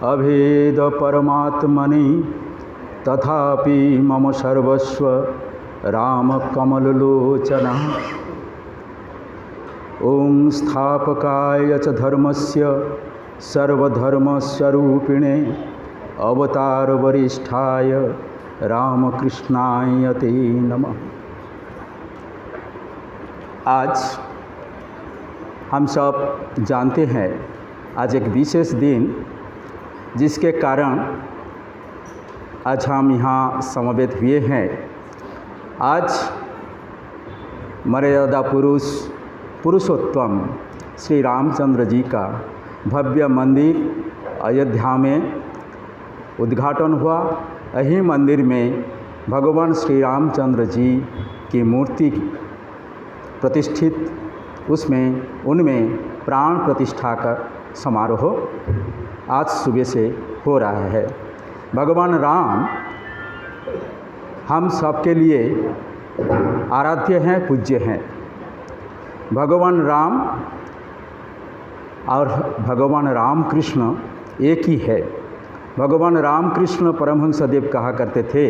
अभेद परमात्मनि तथापि मम सर्वस्व राम कमललोचन। ओम स्थापकाय च धर्मस्य सर्वधर्मस्वरूपिणे अवतार वरिष्ठाय रामकृष्णाय ते नमः। आज हम सब जानते हैं आज एक विशेष दिन, जिसके कारण आज हम यहाँ समवेत हुए हैं। आज मर्यादा पुरुषोत्तम श्री रामचंद्र जी का भव्य मंदिर अयोध्या में उद्घाटन हुआ। यही मंदिर में भगवान श्री रामचंद्र जी की मूर्ति प्रतिष्ठित, उनमें प्राण प्रतिष्ठा का समारोह आज सुबह से हो रहा है। भगवान राम हम सबके लिए आराध्य हैं, पूज्य हैं। भगवान राम और भगवान रामकृष्ण एक ही है। भगवान रामकृष्ण परमहंस देव कहा करते थे,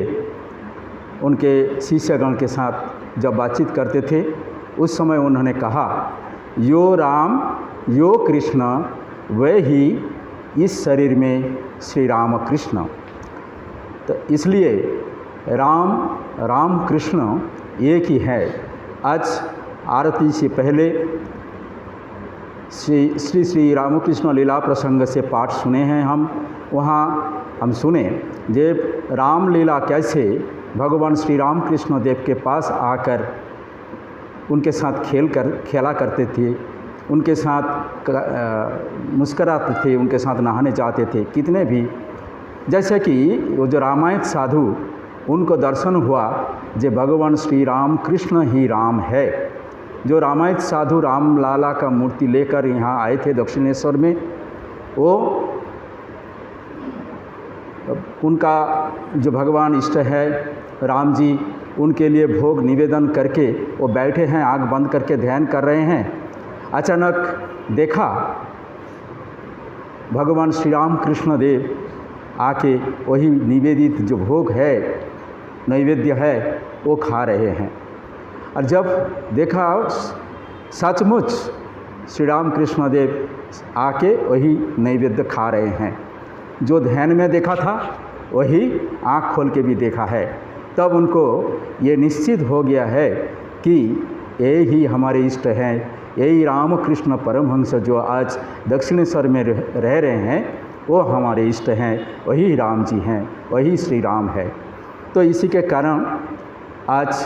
उनके शिष्यगण के साथ जब बातचीत करते थे उस समय उन्होंने कहा, यो राम यो कृष्ण वह ही इस शरीर में श्री राम कृष्ण। तो इसलिए राम कृष्ण एक ही है। आज आरती से पहले श्री रामकृष्ण लीला प्रसंग से पाठ सुने हैं वहाँ हम सुने जब रामलीला कैसे भगवान श्री रामकृष्ण देव के पास आकर उनके साथ खेला करते थे, उनके साथ मुस्कराते थे, उनके साथ नहाने जाते थे। कितने भी जैसे कि वो जो रामायण साधु उनको दर्शन हुआ जो भगवान श्री राम कृष्ण ही राम है। जो रामायण साधु राम लाला का मूर्ति लेकर यहाँ आए थे दक्षिणेश्वर में, वो उनका जो भगवान इष्ट है राम जी, उनके लिए भोग निवेदन करके वो बैठे हैं, आँख बंद करके ध्यान कर रहे हैं। अचानक देखा भगवान श्री राम कृष्ण देव आके वही निवेदित जो भोग है, नैवेद्य है, वो खा रहे हैं। और जब देखा सचमुच श्री राम कृष्ण देव आके वही नैवेद्य खा रहे हैं। जो ध्यान में देखा था वही आँख खोल के भी देखा है। तब उनको ये निश्चित हो गया है कि यही हमारे इष्ट हैं, यही रामकृष्ण परमहंस जो आज दक्षिणेश्वर में रह रहे हैं वो हमारे इष्ट हैं, वही राम जी हैं, वही श्री राम है। तो इसी के कारण आज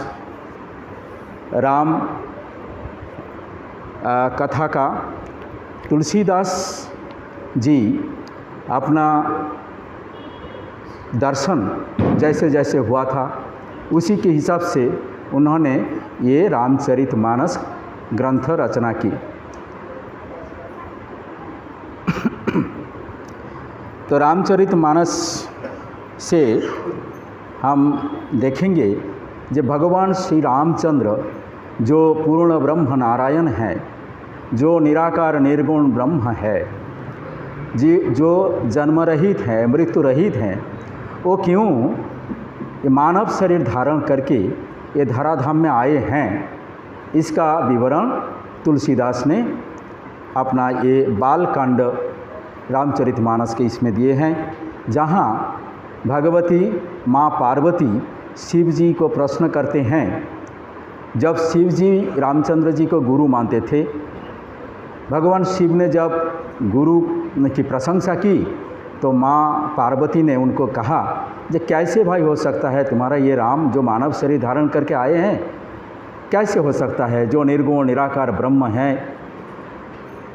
राम कथा का तुलसीदास जी अपना दर्शन जैसे जैसे हुआ था उसी के हिसाब से उन्होंने ये रामचरितमानस ग्रंथ रचना की। तो रामचरितमानस से हम देखेंगे जो भगवान श्री रामचंद्र जो पूर्ण ब्रह्म नारायण है, जो निराकार निर्गुण ब्रह्म है, जो जन्म रहित है, मृत्यु रहित हैं, वो क्यों ये मानव शरीर धारण करके ये धराधाम में आए हैं, इसका विवरण तुलसीदास ने अपना ये बालकांड रामचरितमानस के इसमें दिए हैं। जहाँ भगवती माँ पार्वती शिव जी को प्रश्न करते हैं, जब शिव जी रामचंद्र जी को गुरु मानते थे, भगवान शिव ने जब गुरु की प्रशंसा की तो माँ पार्वती ने उनको कहा, जे कैसे भाई हो सकता है तुम्हारा ये राम जो मानव शरीर धारण करके आए हैं, कैसे हो सकता है? जो निर्गुण निराकार ब्रह्म है,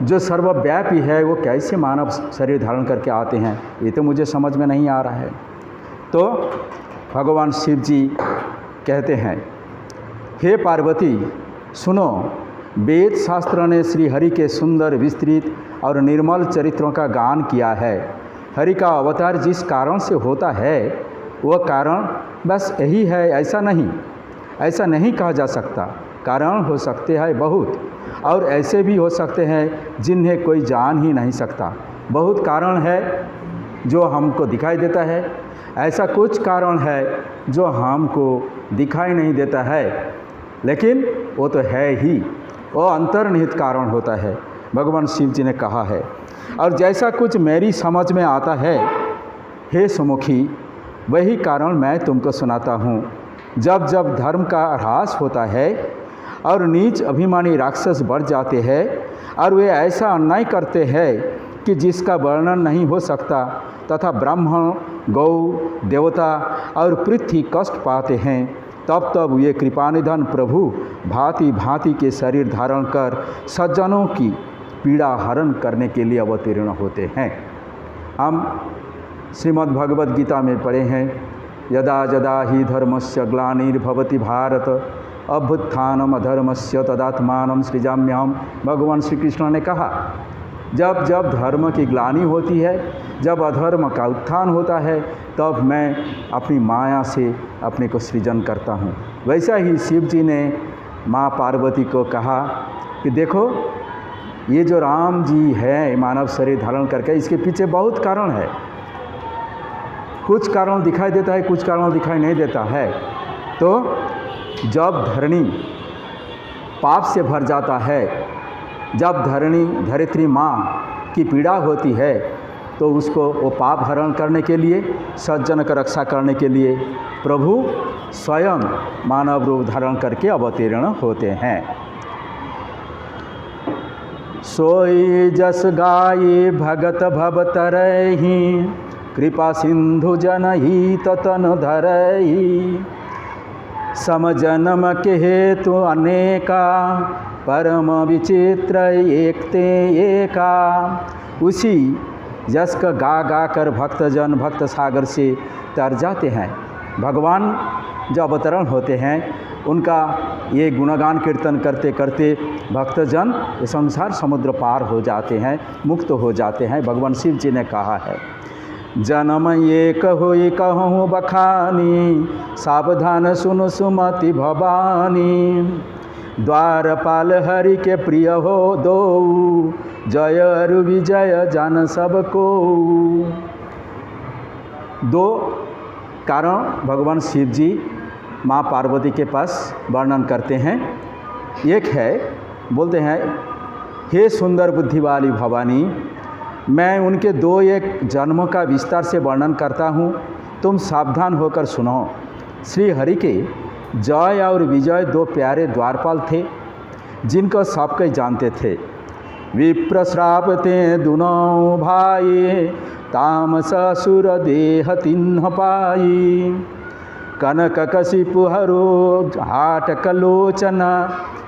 जो सर्वव्यापी है, वो कैसे मानव शरीर धारण करके आते हैं? ये तो मुझे समझ में नहीं आ रहा है। तो भगवान शिव जी कहते हैं, हे पार्वती सुनो, वेद शास्त्र ने श्री हरि के सुंदर विस्तृत और निर्मल चरित्रों का गान किया है। हरि का अवतार जिस कारण से होता है वह कारण बस यही है, ऐसा नहीं कहा जा सकता। कारण हो सकते हैं बहुत, और ऐसे भी हो सकते हैं जिन्हें कोई जान ही नहीं सकता। बहुत कारण है जो हमको दिखाई देता है, ऐसा कुछ कारण है जो हमको दिखाई नहीं देता है, लेकिन वो तो है ही, वो अंतर्निहित कारण होता है, भगवान शिव जी ने कहा है। और जैसा कुछ मेरी समझ में आता है, हे सुमुखी, वही कारण मैं तुमको सुनाता हूँ। जब जब धर्म का ह्रास होता है और नीच अभिमानी राक्षस बढ़ जाते हैं और वे ऐसा अन्याय करते हैं कि जिसका वर्णन नहीं हो सकता, तथा ब्राह्मण, गौ, देवता और पृथ्वी कष्ट पाते हैं, तब तब ये कृपानिधन प्रभु भांति भांति के शरीर धारण कर सज्जनों की पीड़ा हरण करने के लिए अवतीर्ण होते हैं। हम श्रीमद् भगवद गीता में पढ़े हैं, यदा यदा ही धर्मस्य ग्लानिर्भवति भारत अभ्युत्थानम अधर्मस्य तदात्मानं सृजाम्यहम्। भगवान श्री कृष्ण ने कहा, जब जब धर्म की ग्लानि होती है, जब अधर्म का उत्थान होता है, तब मैं अपनी माया से अपने को सृजन करता हूँ। वैसा ही शिव जी ने माँ पार्वती को कहा कि देखो, ये जो राम जी है मानव शरीर धारण करके, इसके पीछे बहुत कारण है। कुछ कारण दिखाई देता है, कुछ कारण दिखाई नहीं देता है। तो जब धरणी पाप से भर जाता है, जब धरित्री माँ की पीड़ा होती है, तो उसको वो पाप हरण करने के लिए, सज्जन का रक्षा करने के लिए प्रभु स्वयं मानव रूप धारण करके अवतीर्ण होते हैं। सोई जस गाये भगत भवतरहि, कृपा सिंधु जनहित तन धरहि। समजन्म के हेतु अनेका, परम विचित्र एकते एका। उसी यश का गा गा कर भक्तजन भक्त सागर से तर जाते हैं। भगवान जो अवतरण होते हैं, उनका ये गुणगान कीर्तन करते करते भक्तजन ये संसार समुद्र पार हो जाते हैं, मुक्त हो जाते हैं। भगवान शिव जी ने कहा है, जन्म एक होई कहूँ बखानी, सावधान सुन सुमति भवानी। द्वारपाल हरि के प्रिय हो दो, जय अरु विजय जान सबको। दो कारण भगवान शिव जी माँ पार्वती के पास वर्णन करते हैं। एक है, बोलते हैं, हे सुंदर बुद्धि वाली भवानी, मैं उनके दो एक जन्मों का विस्तार से वर्णन करता हूँ, तुम सावधान होकर सुनो। श्री हरि के जय और विजय दो प्यारे द्वारपाल थे, जिनको सबके जानते थे। विप्र श्रापते दुनों भाई, तामस असुर देह तिन्ह पाई। कनक कशिपु हरो हाट कलोचन,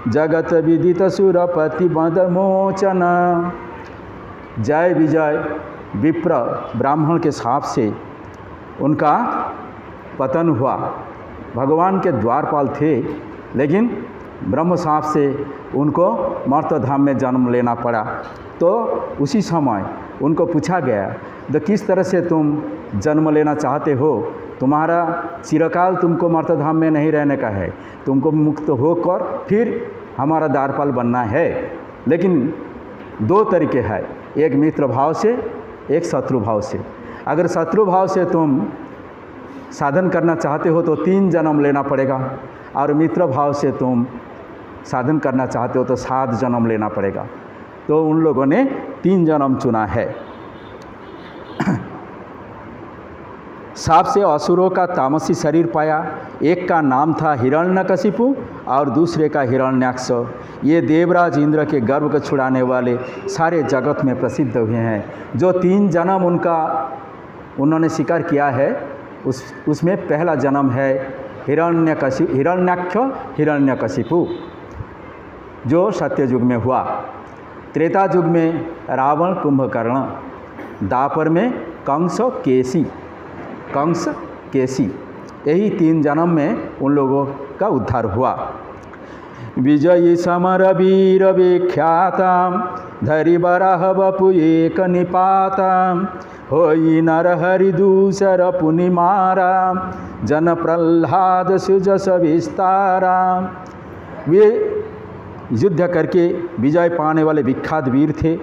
जगत विदित सुरपति मदमोचन। जय विजय विप्र ब्राह्मण के शाप से उनका पतन हुआ। भगवान के द्वारपाल थे, लेकिन ब्रह्म शाप से उनको मर्तधाम में जन्म लेना पड़ा। तो उसी समय उनको पूछा गया, तो किस तरह से तुम जन्म लेना चाहते हो? तुम्हारा चिरकाल तुमको मर्तधाम में नहीं रहने का है, तुमको मुक्त होकर फिर हमारा द्वारपाल बनना है। लेकिन दो तरीके हैं, एक मित्र भाव से, एक शत्रु भाव से। अगर शत्रु भाव से तुम साधन करना चाहते हो तो 3 जन्म लेना पड़ेगा, और मित्र भाव से तुम साधन करना चाहते हो तो 7 जन्म लेना पड़ेगा। तो उन लोगों ने 3 जन्म चुना है। साप से असुरों का तामसी शरीर पाया। एक का नाम था हिरण्यकशिपु और दूसरे का हिरण्याक्ष। ये देवराज इंद्र के गर्व को छुड़ाने वाले सारे जगत में प्रसिद्ध हुए हैं। जो 3 जन्म उन्होंने स्वीकार किया है, उसमें पहला जन्म है हिरण्याक्ष हिरण्यकशिपु, जो सत्ययुग में हुआ। त्रेता युग में रावण कुंभकर्ण, द्वापर में कंस केसी। यही 3 जन्म में उन लोगों का उद्धार हुआ। विजयी समर वीर विख्याता, धरि बराह बपु एक निपाता। होई नर हरि दूसर पुनि मारा, जन प्रह्लाद सुजस विस्तारा। वे युद्ध करके विजय पाने वाले विख्यात वीर थे।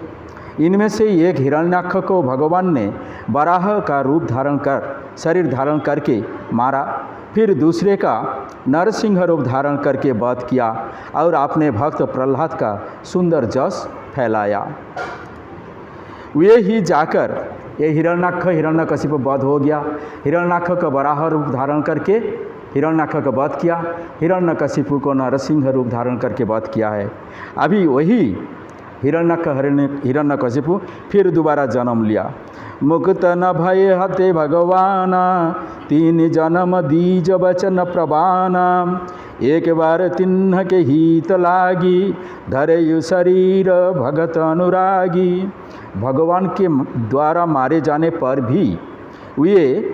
इनमें से एक हिरण्याक्ष को भगवान ने वराह का रूप धारण कर शरीर धारण करके मारा, फिर दूसरे का नरसिंह रूप धारण करके वध किया और अपने भक्त प्रहलाद का सुंदर जस फैलाया। वे ही जाकर ये हिरण्यकशिपु वध हो गया। हिरण्याक्ष का वराह रूप धारण करके हिरण्याक्ष का वध किया, हिरण्यकशिपु को नरसिंह रूप धारण करके वध किया है। अभी वही हिरण्यकशिपु फिर दोबारा जन्म लिया। मुक्त न भय हते भगवान, तीन जन्म दीज वचन प्रवान। एक बार तिन्ह के हित लागी, धरे शरीर भगत अनुरागी। भगवान के द्वारा मारे जाने पर भी वे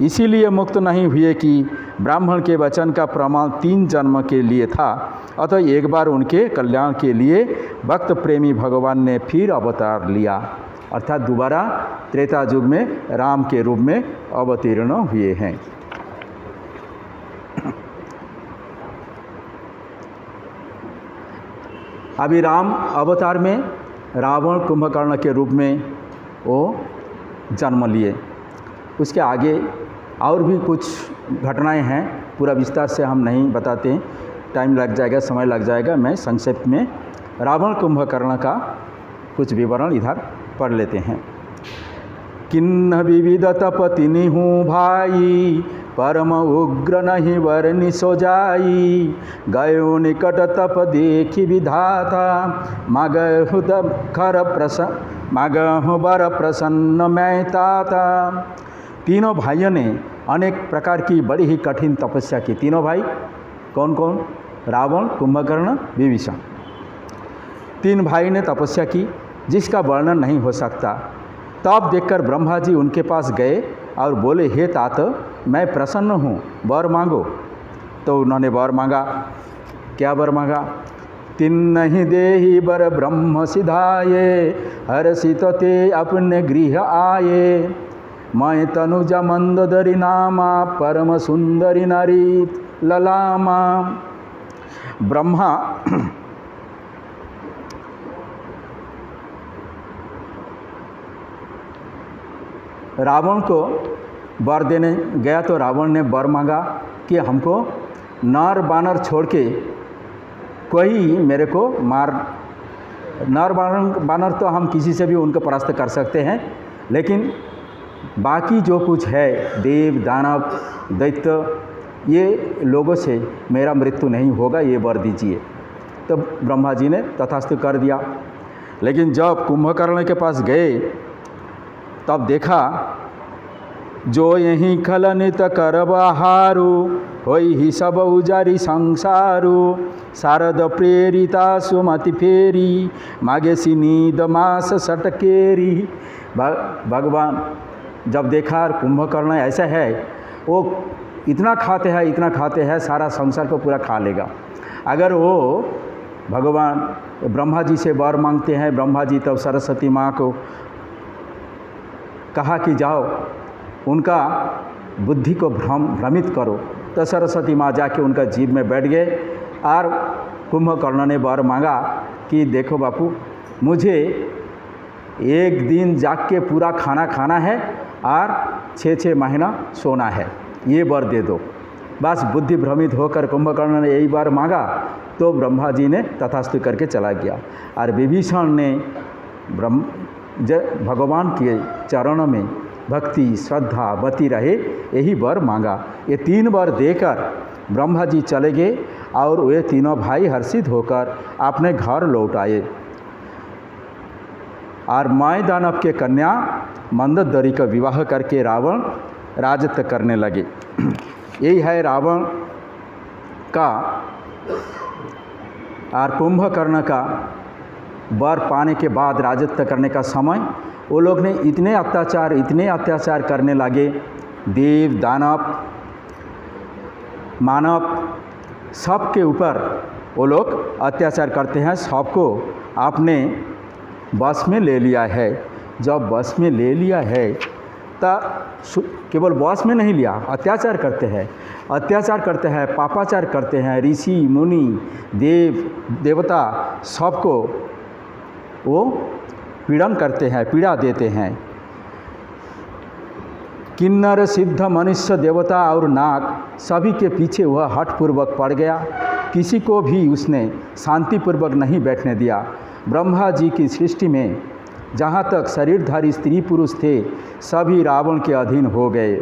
इसीलिए मुक्त नहीं हुए कि ब्राह्मण के वचन का प्रमाण 3 जन्म के लिए था। अतः एक बार उनके कल्याण के लिए भक्त प्रेमी भगवान ने फिर अवतार लिया, अर्थात दोबारा त्रेता युग में राम के रूप में अवतीर्ण हुए हैं। अभी राम अवतार में रावण कुंभकर्ण के रूप में वो जन्म लिए। उसके आगे और भी कुछ घटनाएं हैं, पूरा विस्तार से हम नहीं बताते हैं, टाइम लग जाएगा, समय लग जाएगा। मैं संक्षेप में रावण कुंभकर्ण का कुछ विवरण इधर पढ़ लेते हैं। किन्न विविध तपति हूँ भाई, परम उग्र नहीं वरनि सो जाई। गयो निकट तप देखी विधाता, मागहु बर प्रसन्न मैं ताता। तीनों भाइयों ने अनेक प्रकार की बड़ी ही कठिन तपस्या की। तीनों भाई कौन कौन? रावण, कुंभकर्ण, विभीषण। 3 भाई ने तपस्या की जिसका वर्णन नहीं हो सकता। तब देखकर ब्रह्मा जी उनके पास गए और बोले, हे तात, मैं प्रसन्न हूँ, वर मांगो। तो उन्होंने वर मांगा। क्या वर मांगा? तिन्हि देहि बर ब्रह्म सिधाये, हर्षित ते अपने गृह आये। मैं तनुजा मंदोदरी नामा, परम सुंदरी नारी ललामा। ब्रह्मा रावण को वर देने गया तो रावण ने वर मांगा कि हमको नर बानर छोड़ के कोई मेरे को मार। नर बानर तो हम किसी से भी उनको परास्त कर सकते हैं, लेकिन बाकी जो कुछ है, देव दानव दैत्य, ये लोगों से मेरा मृत्यु नहीं होगा, ये वर दीजिए। तो ब्रह्मा जी ने तथास्तु कर दिया। लेकिन जब कुंभकर्ण के पास गए तब देखा, जो यही खलनित करबहारु, होई ही सब उजारी संसारु। शारद प्रेरिता सुमति फेरी, मागे सी नींद मास सटकेरी। भगवान जब देखा कुंभकर्ण ऐसा है, वो इतना खाते हैं सारा संसार को पूरा खा लेगा। अगर वो भगवान ब्रह्मा जी से वर मांगते हैं, ब्रह्मा जी तब सरस्वती माँ को कहा कि जाओ उनका बुद्धि को भ्रमित करो। तो सरस्वती माँ जाके उनका जीभ में बैठ गए और कुंभकर्ण ने वर मांगा कि देखो बापू, मुझे एक दिन जाग के पूरा खाना खाना है और 6 महीना सोना है, ये वर दे दो। बस बुद्धि भ्रमित होकर कुंभकर्ण ने यही बार मांगा तो ब्रह्मा जी ने तथास्तु करके चला गया। और विभीषण ने भगवान के चरणों में भक्ति श्रद्धा बती रहे, यही वर मांगा। ये 3 वर देकर ब्रह्मा जी चले गए और वे तीनों भाई हर्षित होकर अपने घर लौट आए। और माय दानव के कन्या मंदोदरी का विवाह करके रावण राजत्व करने लगे। यही है रावण का और कुंभकर्ण का वर पाने के बाद राजत्व करने का समय। वो लोग ने इतने अत्याचार करने लगे, देव दानव मानव सबके ऊपर वो लोग अत्याचार करते हैं, सबको आपने बस में ले लिया है। जब बस में ले लिया है तब केवल बस में नहीं लिया, अत्याचार करते हैं, पापाचार करते हैं। ऋषि मुनि देव देवता सबको वो पीड़न करते हैं, पीड़ा देते हैं। किन्नर, सिद्ध, मनुष्य, देवता और नाग सभी के पीछे वह हठपूर्वक पड़ गया। किसी को भी उसने शांतिपूर्वक नहीं बैठने दिया। ब्रह्मा जी की सृष्टि में जहाँ तक शरीरधारी स्त्री पुरुष थे सभी रावण के अधीन हो गए।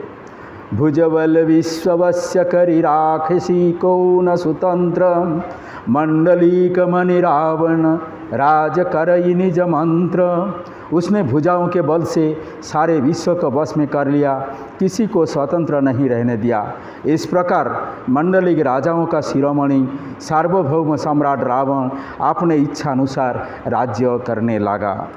भुजबल विश्ववस्य करि राक्षसी को न सुतंत्र, मंडलीक मणि रावण राज करई निज मंत्र। उसने भुजाओं के बल से सारे विश्व को वश में कर लिया, किसी को स्वतंत्र नहीं रहने दिया। इस प्रकार मंडलिक राजाओं का शिरोमणि सार्वभौम सम्राट रावण अपने इच्छा अनुसार राज्य करने लगा।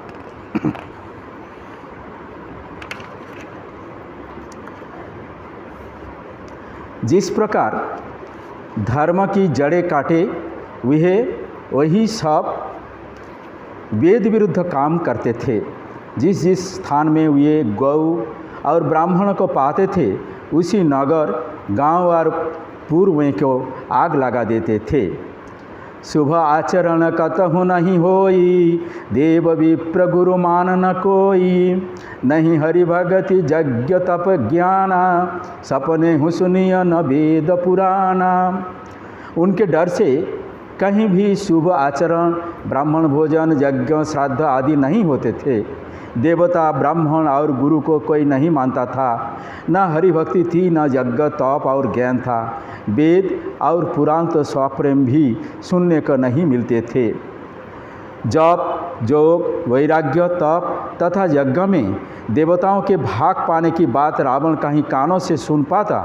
जिस प्रकार धर्म की जड़ें काटे वही सब वेद विरुद्ध काम करते थे। जिस जिस स्थान में वे गौ और ब्राह्मण को पाते थे उसी नगर, गांव और पूर्व को आग लगा देते थे। शुभ आचरण कतहु नहीं होई, देव विप्र गुरु मान न कोई। नहीं हरि भगति यज्ञ तप ज्ञाना, सपने हु सुनिय न वेद पुराना। उनके डर से कहीं भी शुभ आचरण, ब्राह्मण भोजन, यज्ञ, श्राद्ध आदि नहीं होते थे। देवता, ब्राह्मण और गुरु को कोई नहीं मानता था। न हरिभक्ति थी, न यज्ञ, तप और ज्ञान था। वेद और पुराण तो स्वप्रेम भी सुनने को नहीं मिलते थे। जप, योग, वैराग्य, तप तथा यज्ञ में देवताओं के भाग पाने की बात रावण कहीं कानों से सुन पाता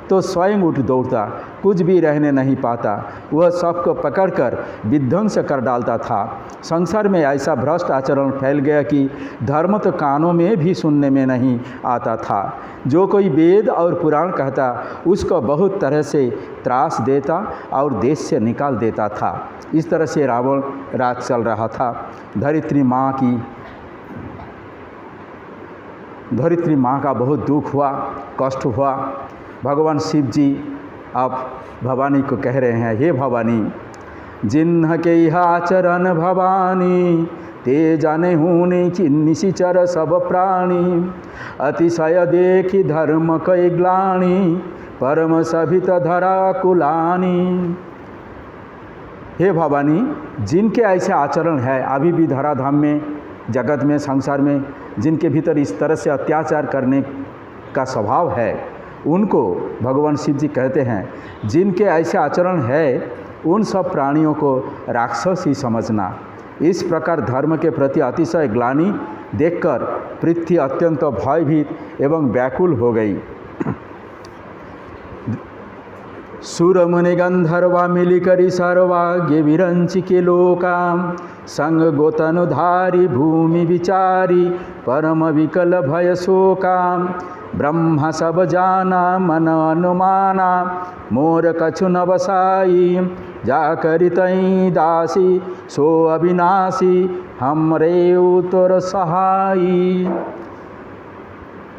तो स्वयं उठ दौड़ता, कुछ भी रहने नहीं पाता। वह सबको पकड़कर विध्वंस कर डालता था। संसार में ऐसा भ्रष्ट आचरण फैल गया कि धर्म तो कानों में भी सुनने में नहीं आता था। जो कोई वेद और पुराण कहता उसको बहुत तरह से त्रास देता और देश से निकाल देता था। इस तरह से रावण राज चल रहा था। धरित्री माँ का बहुत दुख हुआ, कष्ट हुआ। भगवान शिव जी अब भवानी को कह रहे हैं, हे भवानी, जिन्ह के आचरण भवानी, ते जाने हूँ निशिचर सब प्राणी। अतिशय देखी धर्म कई ग्लानि, परम सभित धरा कुलानी। हे भवानी, जिनके ऐसे आचरण है अभी भी धराधाम में, जगत में, संसार में, जिनके भीतर इस तरह से अत्याचार करने का स्वभाव है, उनको भगवान शिव जी कहते हैं, जिनके ऐसे आचरण है उन सब प्राणियों को राक्षस ही समझना। इस प्रकार धर्म के प्रति अतिशय ग्लानि देखकर पृथ्वी अत्यंत भयभीत एवं व्याकुल हो गई। सुर मुनि गंधर्वा मिलिकरी सर्वाग्य विरंचि के लोका, संग गोतनुधारी भूमि विचारी, परम विकल भय शोका। ब्रह्मा सब जाना मन अनुमाना, मोर कछु न बसाई। जा करि तई दासी, सो अविनाशी, हमरे उतर सहाई।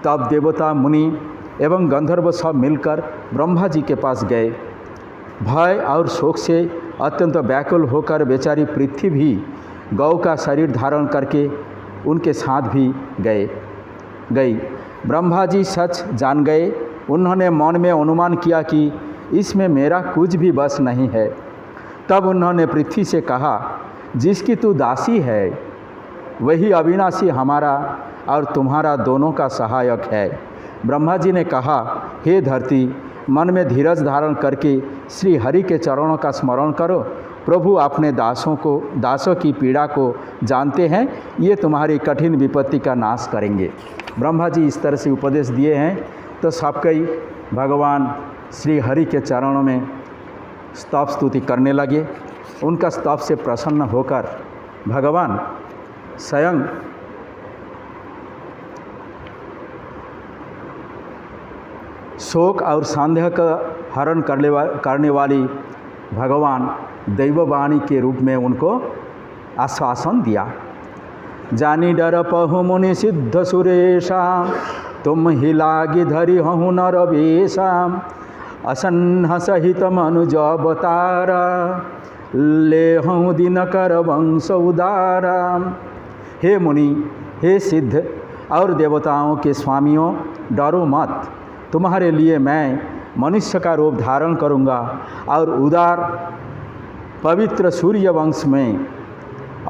तब देवता, मुनि एवं गंधर्व सब मिलकर ब्रह्मा जी के पास गए। भय और शोक से अत्यंत व्याकुल होकर बेचारी पृथ्वी भी गौ का शरीर धारण करके उनके साथ भी गई। ब्रह्मा जी सच जान गए। उन्होंने मन में अनुमान किया कि इसमें मेरा कुछ भी बस नहीं है। तब उन्होंने पृथ्वी से कहा, जिसकी तू दासी है वही अविनाशी हमारा और तुम्हारा दोनों का सहायक है। ब्रह्मा जी ने कहा, हे धरती, मन में धीरज धारण करके श्री हरि के चरणों का स्मरण करो। प्रभु अपने दासों की पीड़ा को जानते हैं, ये तुम्हारी कठिन विपत्ति का नाश करेंगे। ब्रह्मा जी इस तरह से उपदेश दिए हैं तो सबकई भगवान श्री हरि के चरणों में स्तव स्तुति करने लगे। उनका स्तव से प्रसन्न होकर भगवान स्वयं शोक और संदेह का हरण करने वाली भगवान दैववाणी के रूप में उनको आश्वासन दिया। जानी डर पहु मुनि सिद्ध सुरेशा, तुम ही लागी धरि हूँ नर वेशा। असन्न सहित मनुज अवतारा, ले हूँ दिनकर वंश उदारा। हे मुनि, हे सिद्ध और देवताओं के स्वामियों, डरो मत। तुम्हारे लिए मैं मनुष्य का रूप धारण करूँगा और उदार पवित्र सूर्य वंश में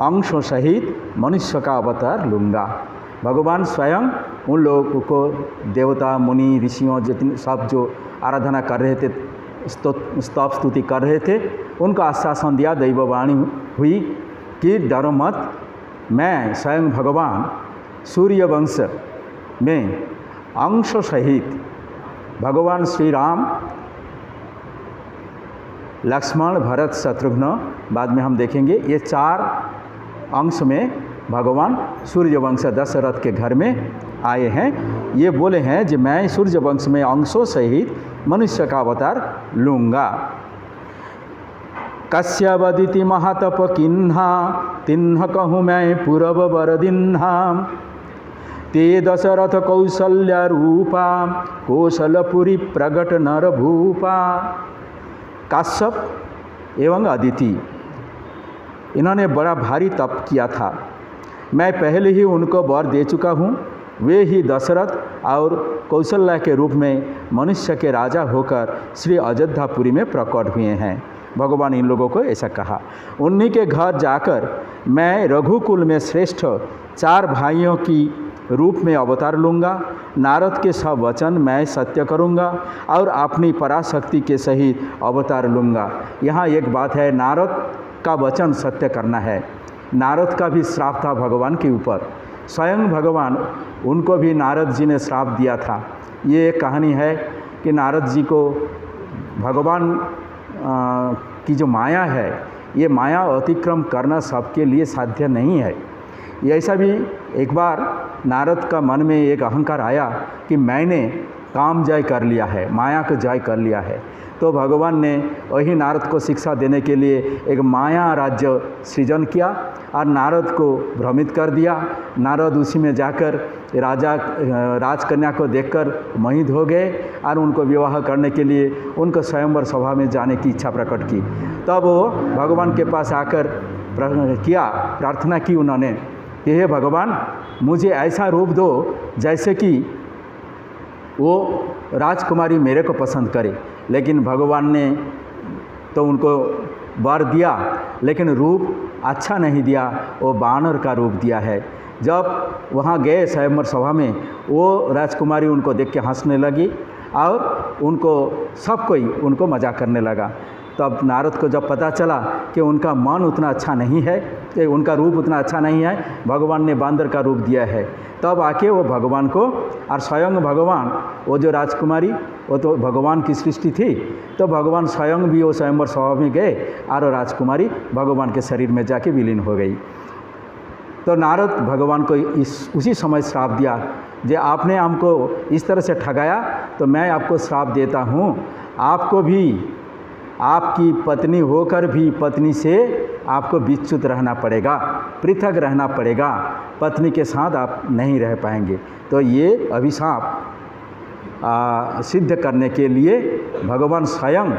अंशों सहित मनुष्य का अवतार लूँगा। भगवान स्वयं उन लोगों को, देवता मुनि ऋषियों जितने सब जो आराधना कर रहे थे, स्तव स्तुति कर रहे थे, उनको आश्वासन दिया, दैववाणी हुई कि डरो मत, मैं स्वयं भगवान सूर्य वंश में अंश सहित भगवान श्री राम, लक्ष्मण, भरत, शत्रुघ्न, बाद में हम देखेंगे, ये 4 अंश में भगवान सूर्यवंश दशरथ के घर में आए हैं। ये बोले हैं कि मैं सूर्यवंश में अंशों सहित मनुष्य का अवतार लूँगा। कस्य वदिति महातप किन्हा, तिन्ह कहूँ मैं पूरब बरदिन्हा। ते दशरथ कौशल्या रूपा, कौशलपुरी प्रगट नर भूपा। काश्यप एवं अदिति, इन्होंने बड़ा भारी तप किया था। मैं पहले ही उनको वर दे चुका हूँ। वे ही दशरथ और कौशल्या के रूप में मनुष्य के राजा होकर श्री अयोध्यापुरी में प्रकट हुए हैं। भगवान इन लोगों को ऐसा कहा। उन्हीं के घर जाकर मैं रघुकुल में श्रेष्ठ 4 भाइयों की रूप में अवतार लूँगा। नारद के सब वचन मैं सत्य करूँगा और अपनी पराशक्ति के सहित अवतार लूँगा। यहाँ एक बात है, नारद का वचन सत्य करना है। नारद का भी श्राप था भगवान के ऊपर। स्वयं भगवान, उनको भी नारद जी ने श्राप दिया था। ये एक कहानी है कि नारद जी को भगवान की जो माया है, ये माया अतिक्रम करना सबके लिए साध्य नहीं है। ये ऐसा भी एक बार नारद का मन में एक अहंकार आया कि मैंने काम जय कर लिया है, माया को जय कर लिया है। तो भगवान ने वही नारद को शिक्षा देने के लिए एक माया राज्य सृजन किया और नारद को भ्रमित कर दिया। नारद उसी में जाकर राजकन्या को देखकर मोहित हो गए और उनको विवाह करने के लिए उनको स्वयंवर सभा में जाने की इच्छा प्रकट की। तब वो भगवान के पास आकर प्रार्थना की उन्होंने कि हे भगवान, मुझे ऐसा रूप दो जैसे कि वो राजकुमारी मेरे को पसंद करे। लेकिन भगवान ने तो उनको वर दिया, लेकिन रूप अच्छा नहीं दिया, वो बानर का रूप दिया है। जब वहाँ गए स्वयंवर सभा में, वो राजकुमारी उनको देख के हंसने लगी और उनको सब कोई उनको मजाक करने लगा। तब नारद को जब पता चला कि उनका मन उतना अच्छा नहीं है, कि उनका रूप उतना अच्छा नहीं है, भगवान ने बांदर का रूप दिया है, तब आके वो भगवान को, और स्वयं भगवान, वो जो राजकुमारी वो तो भगवान की सृष्टि थी, तो भगवान स्वयं भी वो स्वयंवर सभा में गए और वो राजकुमारी भगवान के शरीर में जाके विलीन हो गई। तो नारद भगवान को उसी समय श्राप दिया, जे आपने हमको इस तरह से ठगाया तो मैं आपको श्राप देता हूँ, आपको भी आपकी पत्नी होकर भी पत्नी से आपको विच्युत रहना पड़ेगा, पृथक रहना पड़ेगा, पत्नी के साथ आप नहीं रह पाएंगे। तो ये अभिशाप सिद्ध करने के लिए भगवान स्वयं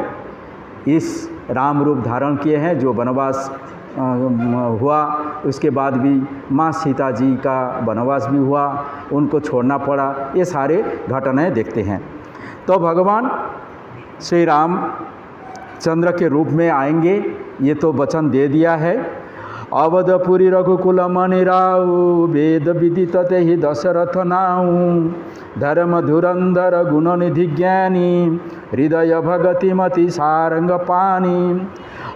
इस राम रूप धारण किए हैं। जो वनवास हुआ, उसके बाद भी माँ सीता जी का वनवास भी हुआ, उनको छोड़ना पड़ा, ये सारे घटनाएं देखते हैं। तो भगवान श्री राम चंद्र के रूप में आएंगे, ये तो वचन दे दिया है। अवधपुरी रघुकुल मणि राउ, वेद विदित ही दशरथ नाऊ, धर्म धुरंधर गुण निधि ज्ञानी, हृदय भगति मति सारंग पानी।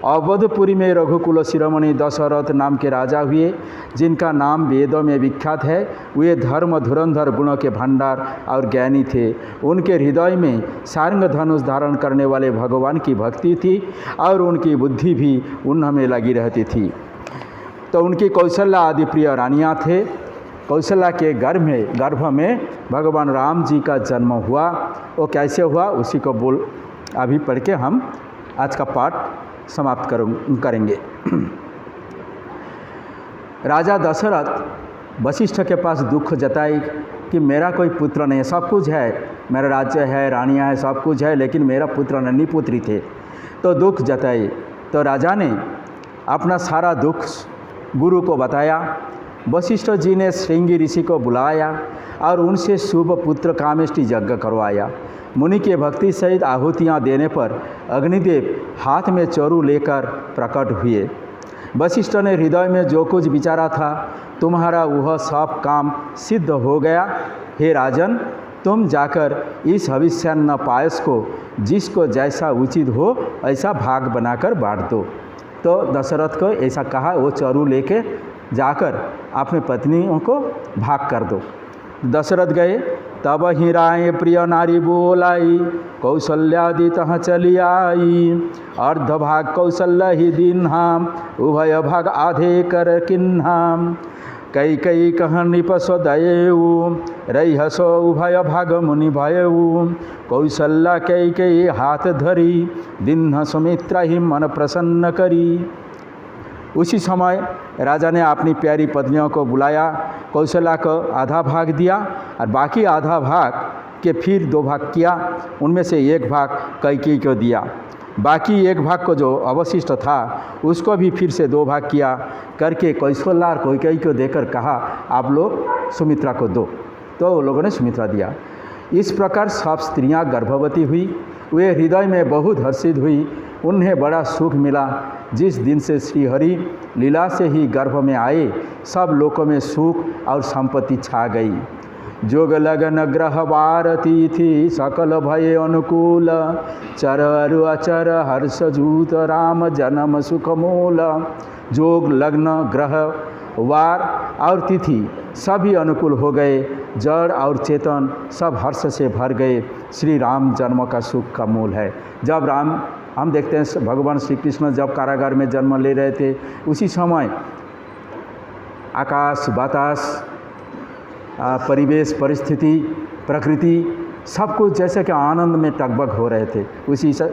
अवधपुरी में रघुकुल शिरोमणि दशरथ नाम के राजा हुए, जिनका नाम वेदों में विख्यात है। वे धर्म धुरंधर गुणों के भंडार और ज्ञानी थे। उनके हृदय में सारंग धनुष धारण करने वाले भगवान की भक्ति थी और उनकी बुद्धि भी उनमें लगी रहती थी। तो उनकी कौशल्या आदि प्रिय रानियाँ थे। कौशल्या के गर्भ में भगवान राम जी का जन्म हुआ। वो कैसे हुआ उसी को अभी पढ़ के हम आज का पाठ समाप्त करेंगे। राजा दशरथ वशिष्ठ के पास दुख जताई कि मेरा कोई पुत्र नहीं है, सब कुछ है, मेरा राज्य है, रानियाँ है, सब कुछ है, लेकिन मेरा पुत्र नहीं, पुत्री थे। तो दुख जताई। तो राजा ने अपना सारा दुख गुरु को बताया। वशिष्ठ जी ने श्रृंगी ऋषि को बुलाया और उनसे शुभ पुत्र कामेष्टि यज्ञ करवाया। मुनि के भक्ति सहित आहुतियाँ देने पर अग्निदेव हाथ में चोरू लेकर प्रकट हुए। वशिष्ठ ने हृदय में जो कुछ विचारा था, तुम्हारा वह सब काम सिद्ध हो गया। हे राजन, तुम जाकर इस हविष्यान्न पायस को जिसको जैसा उचित हो ऐसा भाग बनाकर बांट दो। तो दशरथ को ऐसा कहा, वो चोरू लेके जाकर अपने पत्नियों को भाग कर दो। दशरथ गए। तब ही राय प्रिय नारी बोलाई, कौशल्यादि तह चली आई। अर्ध भाग कौशल्य ही दीन्हाम, उभय भाग आधे कर किन्हाम। कई कई कह निप स्वदयेऊ, रही हसो उभय भाग मुनि भयऊ। कौशल्या कई कई हाथ धरी, दीन्ह सुमित्रा ही मन प्रसन्न करी। उसी समय राजा ने अपनी प्यारी पत्नियों को बुलाया, कौशल्या को आधा भाग दिया और बाकी आधा भाग के फिर 2 भाग किया। उनमें से 1 भाग कैकेयी को दिया, बाकी 1 भाग को जो अवशिष्ट था उसको भी फिर से 2 भाग किया करके कौशल्या और कैकेयी को देकर कहा, आप लोग सुमित्रा को दो। तो वो लोगों ने सुमित्रा दिया। इस प्रकार सब स्त्रियां गर्भवती हुई। वे हृदय में बहुत हर्षित हुई। उन्हें बड़ा सुख मिला। जिस दिन से श्रीहरि लीला से ही गर्भ में आए, सब लोकों में सुख और संपत्ति छा गई। जोग लगन ग्रह वार तिथि, सकल भय अनुकूल। चर अरु अचर हर्ष जूत, राम जन्म सुख मूल। जोग लग्न ग्रह वार और तिथि सभी अनुकूल हो गए। जड़ और चेतन सब हर्ष से भर गए। श्री राम जन्म का सुख का मूल है। जब हम देखते हैं भगवान श्री कृष्ण जब कारागार में जन्म ले रहे थे, उसी समय आकाश बातास, परिवेश, परिस्थिति, प्रकृति सब कुछ जैसे कि आनंद में टगबग हो रहे थे।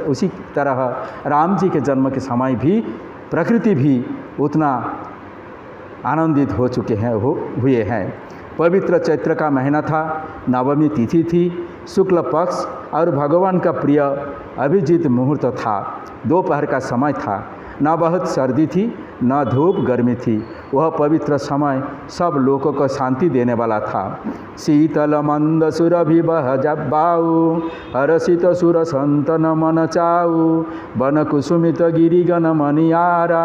उसी तरह राम जी के जन्म के समय भी प्रकृति भी उतना आनंदित हो चुके हैं हुए हैं। पवित्र चैत्र का महीना था, नवमी तिथि थी, शुक्ल पक्ष और भगवान का प्रिय अभिजीत मुहूर्त था। दोपहर का समय था। न बहुत सर्दी थी न धूप गर्मी थी। वह पवित्र समय सब लोगों को शांति देने वाला था। शीतल मंद सुरभि बह जब्बाऊ, हरसित सुर संतन मन चाऊ। वन कुसुमित गिरिगन मनियारा,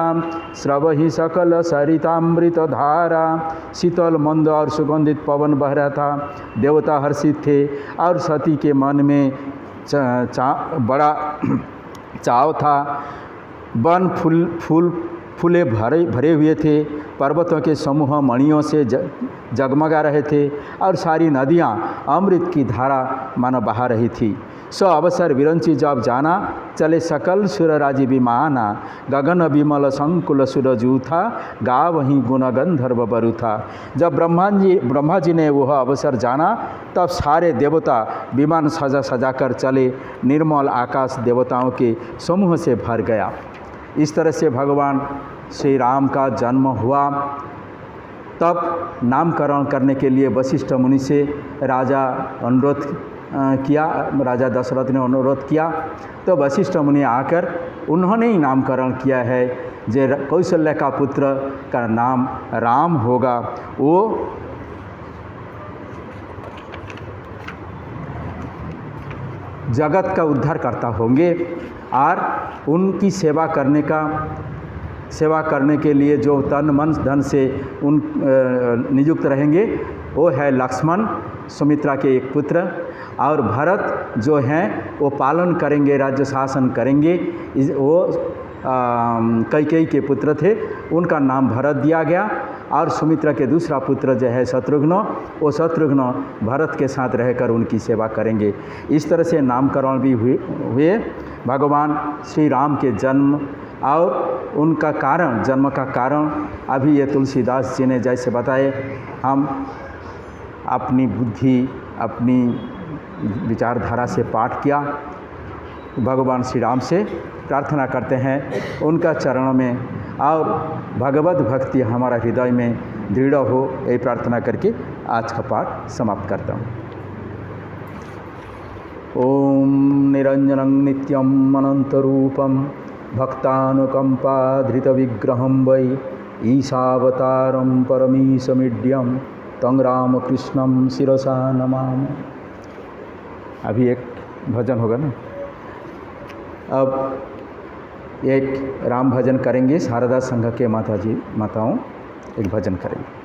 स्रवहि सकल सरितामृत धारा। शीतल मंद और सुगंधित पवन बह रहा था। देवता हर्षित थे और सती के मन में बड़ा चाव था। वन फूले भरे हुए थे। पर्वतों के समूह मणियों से जगमगा रहे थे और सारी नदियाँ अमृत की धारा मानो बहा रही थी। सो अवसर विरंची जब जाना, चले सकल सुर राजी विमाना। गगन विमल संकुल सुर जूथा, गा वहीं गुण गंधर्व बरु था। जब ब्रह्मा जी ने वह अवसर जाना, तब सारे देवता विमान सजा कर चले। निर्मल आकाश देवताओं के समूह से भर गया। इस तरह से भगवान श्री राम का जन्म हुआ। तब नामकरण करने के लिए वशिष्ठ मुनि से राजा दशरथ ने अनुरोध किया। तो वशिष्ठ मुनि आकर उन्होंने ही नामकरण किया है। जे कौशल्या का पुत्र का नाम राम होगा। वो जगत का उद्धार करता होंगे और उनकी सेवा करने के लिए जो तन मन धन से नियुक्त रहेंगे, वो है लक्ष्मण, सुमित्रा के एक पुत्र, और भरत जो हैं वो पालन करेंगे, राज्य शासन करेंगे। वो कैकेयी के पुत्र थे, उनका नाम भरत दिया गया। और सुमित्रा के दूसरा पुत्र जो है शत्रुघ्न, वो शत्रुघ्न भरत के साथ रहकर उनकी सेवा करेंगे। इस तरह से नामकरण भी हुए। भगवान श्री राम के जन्म और उनका कारण, जन्म का कारण अभी ये तुलसीदास जी ने जैसे बताए, हम अपनी बुद्धि, अपनी विचारधारा से पाठ किया। भगवान श्री राम से प्रार्थना करते हैं उनका चरणों में, और भगवत भक्ति हमारा हृदय में दृढ़ हो, यही प्रार्थना करके आज का पाठ समाप्त करता हूँ। ओम निरंजनं नित्यं अनंतरूपं भक्तानुकंपाधृत विग्रहं वै ईशावतारम परमीशमीड्यम तं रामकृष्णम शिरसा नमामि। अभी एक भजन होगा ना। अब एक राम भजन करेंगे, शारदा संघ के माताओं एक भजन करेंगे।